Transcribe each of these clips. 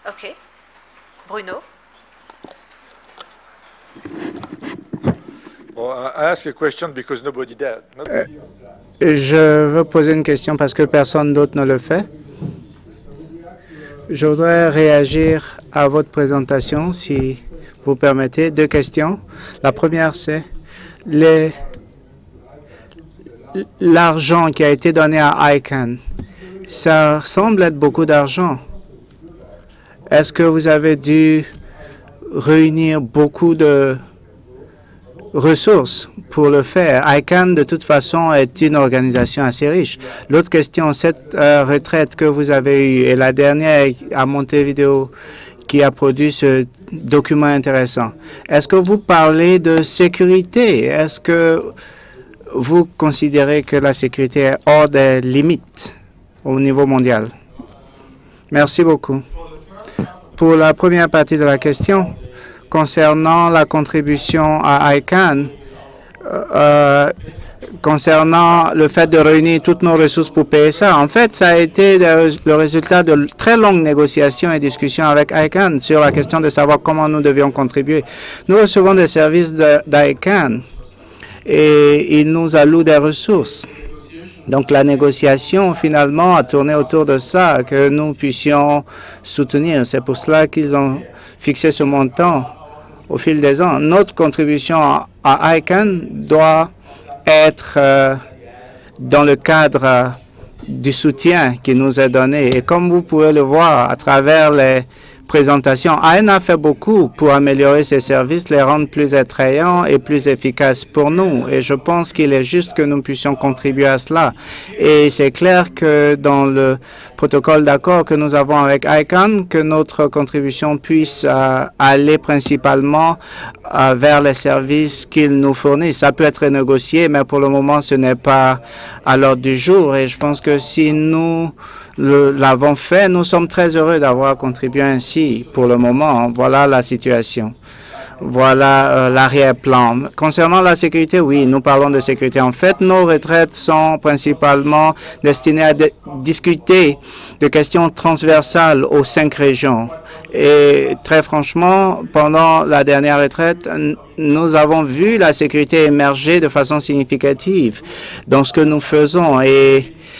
OK. Bruno? Je veux poser une question parce que personne d'autre ne le fait. Je voudrais réagir à votre présentation, si vous permettez. 2 questions. La première, c'est l'argent qui a été donné à ICANN. Ça semble être beaucoup d'argent. Est-ce que vous avez dû réunir beaucoup de ressources pour le faire? ICANN, de toute façon, est une organisation assez riche. L'autre question, cette retraite que vous avez eue et la dernière à Montevideo qui a produit ce document intéressant, est-ce que vous parlez de sécurité? Est-ce que vous considérez que la sécurité est hors des limites au niveau mondial? Merci beaucoup. Pour la première partie de la question, concernant la contribution à ICANN, concernant le fait de réunir toutes nos ressources pour payer ça, en fait, ça a été le résultat de très longues négociations et discussions avec ICANN sur la question de savoir comment nous devions contribuer. Nous recevons des services d'ICANN et ils nous allouent des ressources. Donc, la négociation, finalement, a tourné autour de ça, que nous puissions soutenir. C'est pour cela qu'ils ont fixé ce montant au fil des ans. Notre contribution à ICANN doit être dans le cadre du soutien qui nous est donné. Et comme vous pouvez le voir à travers les présentation. ICANN a fait beaucoup pour améliorer ses services, les rendre plus attrayants et plus efficaces pour nous. Et je pense qu'il est juste que nous puissions contribuer à cela. Et c'est clair que dans le protocole d'accord que nous avons avec ICANN, que notre contribution puisse aller principalement vers les services qu'ils nous fournissent. Ça peut être négocié, mais pour le moment, ce n'est pas à l'ordre du jour. Et je pense que si nous l'avons fait, nous sommes très heureux d'avoir contribué ainsi pour le moment. Voilà la situation. Voilà l'arrière-plan. Concernant la sécurité, oui, nous parlons de sécurité. En fait, nos retraites sont principalement destinées à discuter de questions transversales aux 5 régions. Et très franchement, pendant la dernière retraite, nous avons vu la sécurité émerger de façon significative dans ce que nous faisons.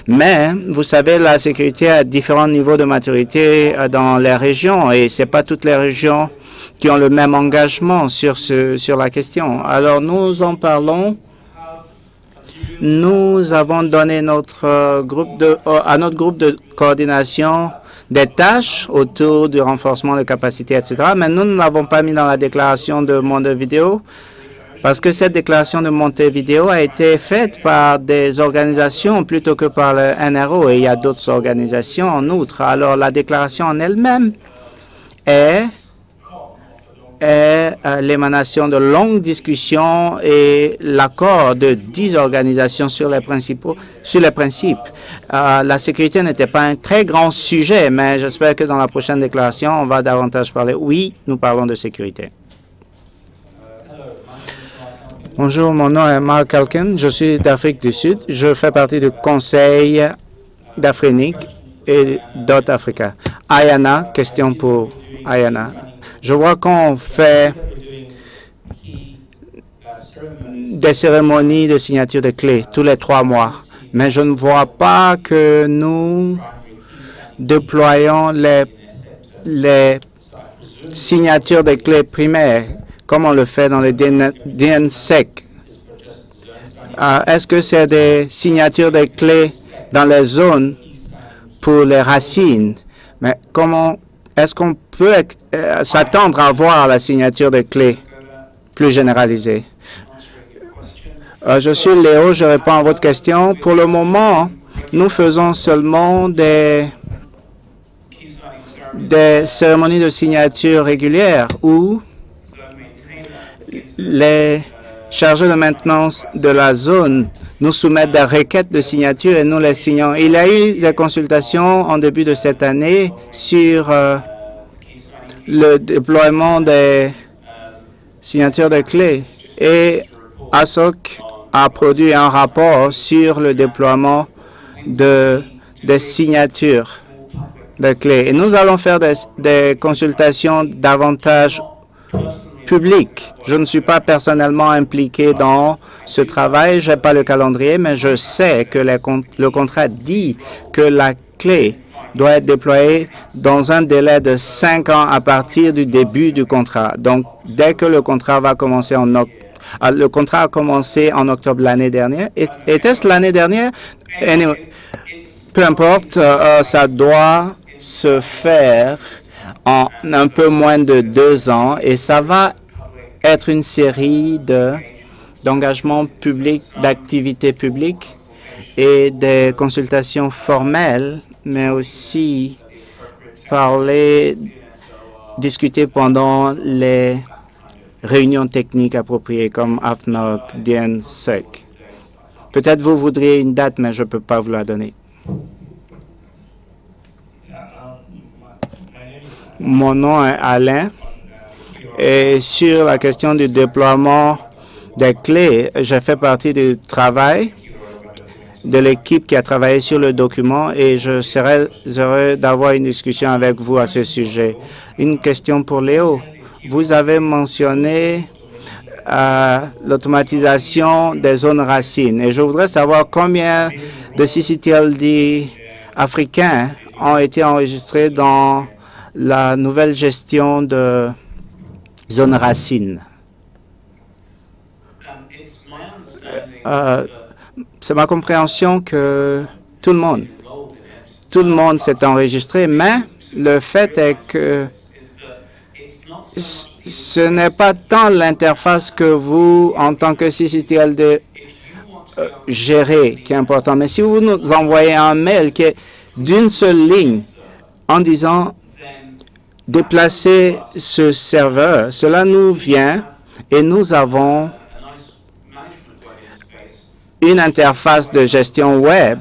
Mais, vous savez, la sécurité a différents niveaux de maturité dans les régions et ce n'est pas toutes les régions qui ont le même engagement sur la question. Alors, nous en parlons. Nous avons donné à notre groupe de coordination des tâches autour du renforcement de capacités, etc. Mais nous ne l'avons pas mis dans la déclaration de Montevideo parce que cette déclaration de Montevideo a été faite par des organisations plutôt que par le NRO et il y a d'autres organisations en outre. Alors, la déclaration en elle-même est l'émanation de longues discussions et l'accord de 10 organisations sur les principes. La sécurité n'était pas un très grand sujet, mais j'espère que dans la prochaine déclaration, on va davantage parler. Oui, nous parlons de sécurité. Bonjour, mon nom est Mark Elkin. Je suis d'Afrique du Sud. Je fais partie du Conseil d'Afrique et d'Africa. Ayana, question pour Ayana. Je vois qu'on fait des cérémonies de signature de clés tous les 3 mois, mais je ne vois pas que nous déployons les signatures de clés primaires comme on le fait dans le DNSSEC. Est-ce que c'est des signatures de clés dans les zones pour les racines? Mais comment est-ce qu'on peut s'attendre à voir la signature de clés plus généralisée? Je suis Léo, je réponds à votre question. Pour le moment, nous faisons seulement des cérémonies de signature régulières où les chargés de maintenance de la zone nous soumettent des requêtes de signature et nous les signons. Il y a eu des consultations en début de cette année sur le déploiement des signatures de clés et ASOC a produit un rapport sur le déploiement des signatures de clés. Et nous allons faire des consultations davantage publiques. Je ne suis pas personnellement impliqué dans ce travail, je n'ai pas le calendrier, mais je sais que le contrat dit que la clé doit être déployée dans un délai de 5 ans à partir du début du contrat. Donc, dès que le contrat va commencer en octobre, le contrat a commencé en octobre l'année dernière. Était-ce l'année dernière? Anyway, peu importe, ça doit se faire en un peu moins de 2 ans et ça va être une série d'engagements publics, d'activités publiques et des consultations formelles, mais aussi discuter pendant les réunions techniques appropriées comme AFNOC, DNSEC. Peut-être vous voudriez une date, mais je ne peux pas vous la donner. Mon nom est Alain et sur la question du déploiement des clés, j'ai fait partie du travail de l'équipe qui a travaillé sur le document et je serais heureux d'avoir une discussion avec vous à ce sujet. Une question pour Léo. Vous avez mentionné l'automatisation des zones racines et je voudrais savoir combien de CCTLD africains ont été enregistrés dans la nouvelle gestion de zones racines. C'est ma compréhension que tout le monde s'est enregistré, mais le fait est que ce n'est pas tant l'interface que vous, en tant que CCTLD, gérez qui est important. Mais si vous nous envoyez un mail qui est d'une seule ligne en disant déplacer ce serveur, cela nous vient et nous avons une interface de gestion web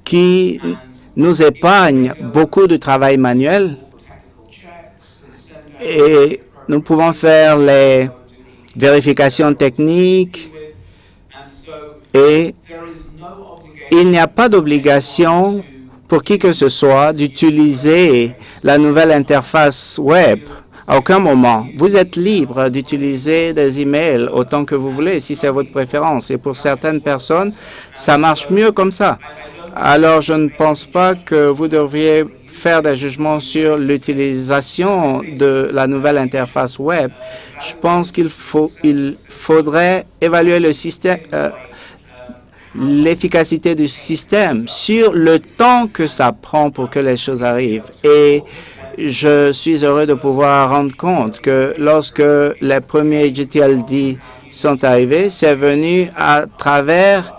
qui nous épargne beaucoup de travail manuel et nous pouvons faire les vérifications techniques et il n'y a pas d'obligation pour qui que ce soit d'utiliser la nouvelle interface web. À aucun moment. Vous êtes libre d'utiliser des emails autant que vous voulez, si c'est votre préférence. Et pour certaines personnes, ça marche mieux comme ça. Alors, je ne pense pas que vous devriez faire des jugements sur l'utilisation de la nouvelle interface web. Je pense qu'il faudrait évaluer le système, l'efficacité du système sur le temps que ça prend pour que les choses arrivent. Et je suis heureux de pouvoir rendre compte que lorsque les premiers GTLD sont arrivés, c'est venu à travers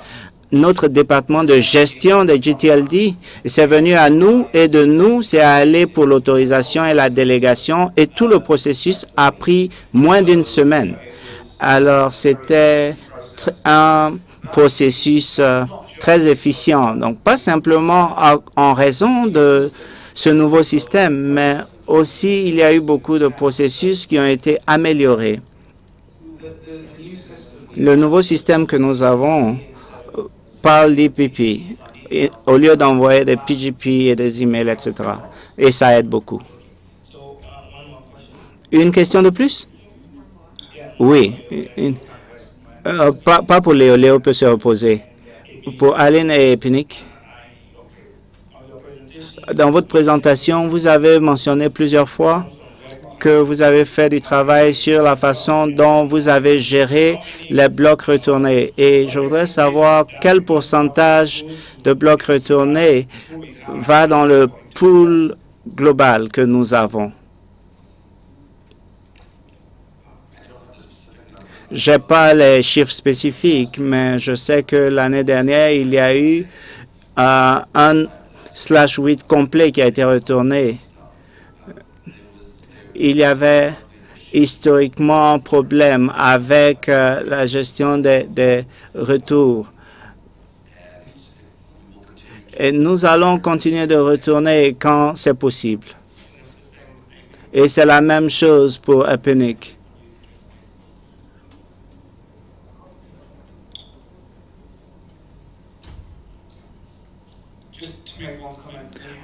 notre département de gestion des GTLD. C'est venu à nous et de nous, c'est aller pour l'autorisation et la délégation et tout le processus a pris moins d'une semaine. Alors, c'était un processus très efficient. Donc, pas simplement en raison de ce nouveau système, mais aussi il y a eu beaucoup de processus qui ont été améliorés. Le nouveau système que nous avons parle d'IPP au lieu d'envoyer des PGP et des emails, etc. Et ça aide beaucoup. Une question de plus? Oui. Pas pour Léo. Léo peut se reposer. Pour Aline et Pinnick. Dans votre présentation, vous avez mentionné plusieurs fois que vous avez fait du travail sur la façon dont vous avez géré les blocs retournés. Et je voudrais savoir quel pourcentage de blocs retournés va dans le pool global que nous avons. Je n'ai pas les chiffres spécifiques, mais je sais que l'année dernière, il y a eu un /8 complet qui a été retourné. Il y avait historiquement un problème avec la gestion des retours. Et nous allons continuer de retourner quand c'est possible. Et c'est la même chose pour Epinik.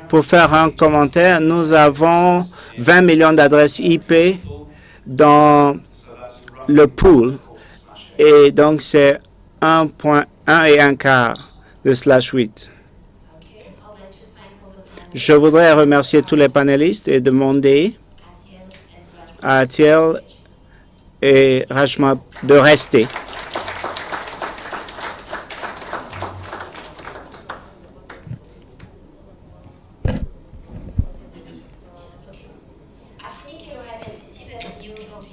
Pour faire un commentaire, nous avons 20 millions d'adresses IP dans le pool. Et donc, c'est 1.1 et un quart de /8. Je voudrais remercier tous les panélistes et demander à Atiel et Rajma de rester.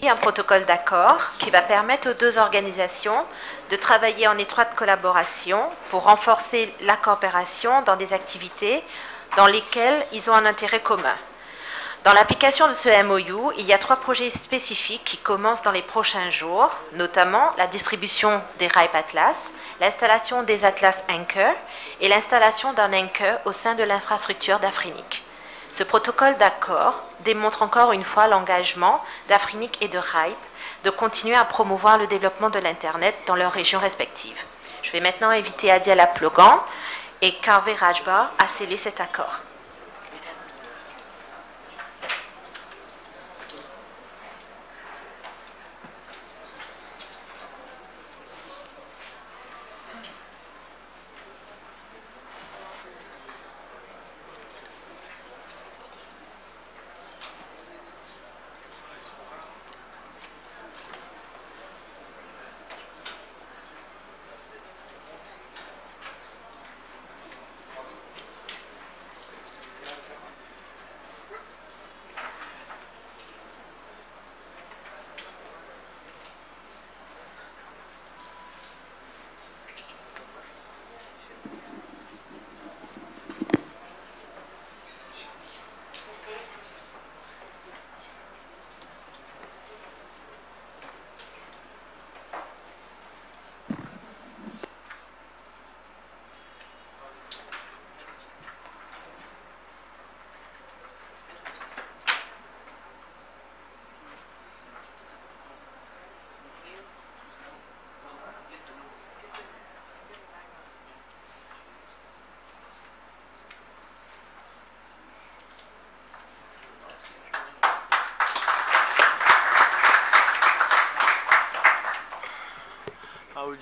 Un protocole d'accord qui va permettre aux deux organisations de travailler en étroite collaboration pour renforcer la coopération dans des activités dans lesquelles ils ont un intérêt commun. Dans l'application de ce MOU, il y a 3 projets spécifiques qui commencent dans les prochains jours, notamment la distribution des RIPE Atlas, l'installation des Atlas Anchor et l'installation d'un Anchor au sein de l'infrastructure d'Afrenic. Ce protocole d'accord démontre encore une fois l'engagement d'Afrenic et de RIPE de continuer à promouvoir le développement de l'Internet dans leurs régions respectives. Je vais maintenant inviter Adiel Aplogan et Karve Rajbar à sceller cet accord.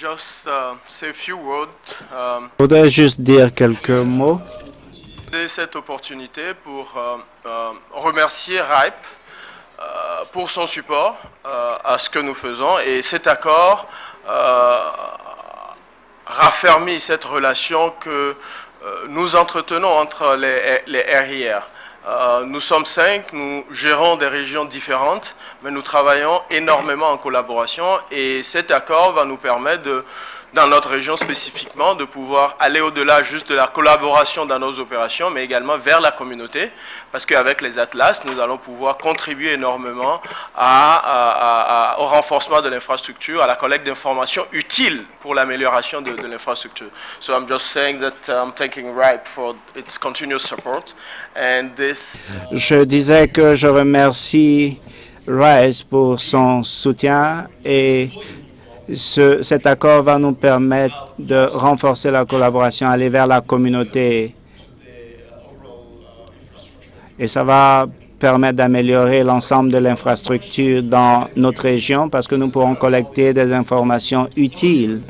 Je voudrais juste dire quelques mots. Cette opportunité pour remercier RIPE pour son support à ce que nous faisons, et cet accord raffermit cette relation que nous entretenons entre les RIR. Nous sommes 5, nous gérons des régions différentes, mais nous travaillons énormément en collaboration, et cet accord va nous permettre, dans notre région spécifiquement, de pouvoir aller au-delà juste de la collaboration dans nos opérations, mais également vers la communauté, parce qu'avec les Atlas, nous allons pouvoir contribuer énormément au renforcement de l'infrastructure, à la collecte d'informations utiles pour l'amélioration de l'infrastructure. So I'm just saying that I'm thanking RIPE for its continuous support, and this... Je disais que je remercie RISE pour son soutien, et cet accord va nous permettre de renforcer la collaboration, aller vers la communauté. Et ça va permettre d'améliorer l'ensemble de l'infrastructure dans notre région, parce que nous pourrons collecter des informations utiles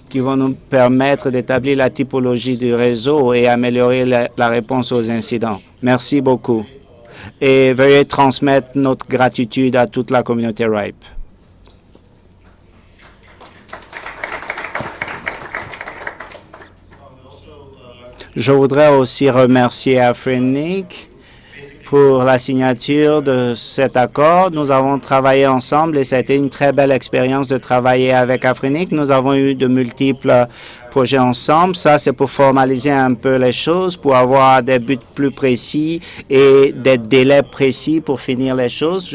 qui vont nous permettre d'établir la typologie du réseau et améliorer la réponse aux incidents. Merci beaucoup. Et veuillez transmettre notre gratitude à toute la communauté RIPE. Je voudrais aussi remercier Afrinic pour la signature de cet accord. Nous avons travaillé ensemble et ça a été une très belle expérience de travailler avec Afrinic. Nous avons eu de multiples projets ensemble. Ça, c'est pour formaliser un peu les choses, pour avoir des buts plus précis et des délais précis pour finir les choses.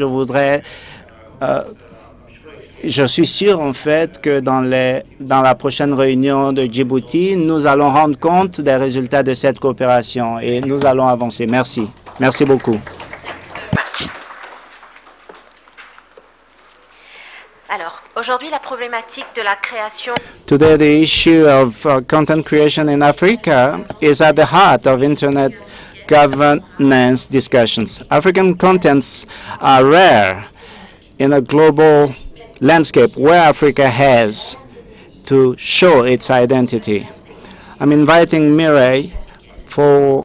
Je suis sûr, en fait, que dans la prochaine réunion de Djibouti, nous allons rendre compte des résultats de cette coopération et nous allons avancer. Merci. Merci beaucoup. Alors, aujourd'hui, Aujourd'hui, la problématique de la création Today, the issue of content creation in Africa is at the heart of Internet governance discussions. African contents are rare in a global landscape where Africa has to show its identity. I'm inviting Mireille for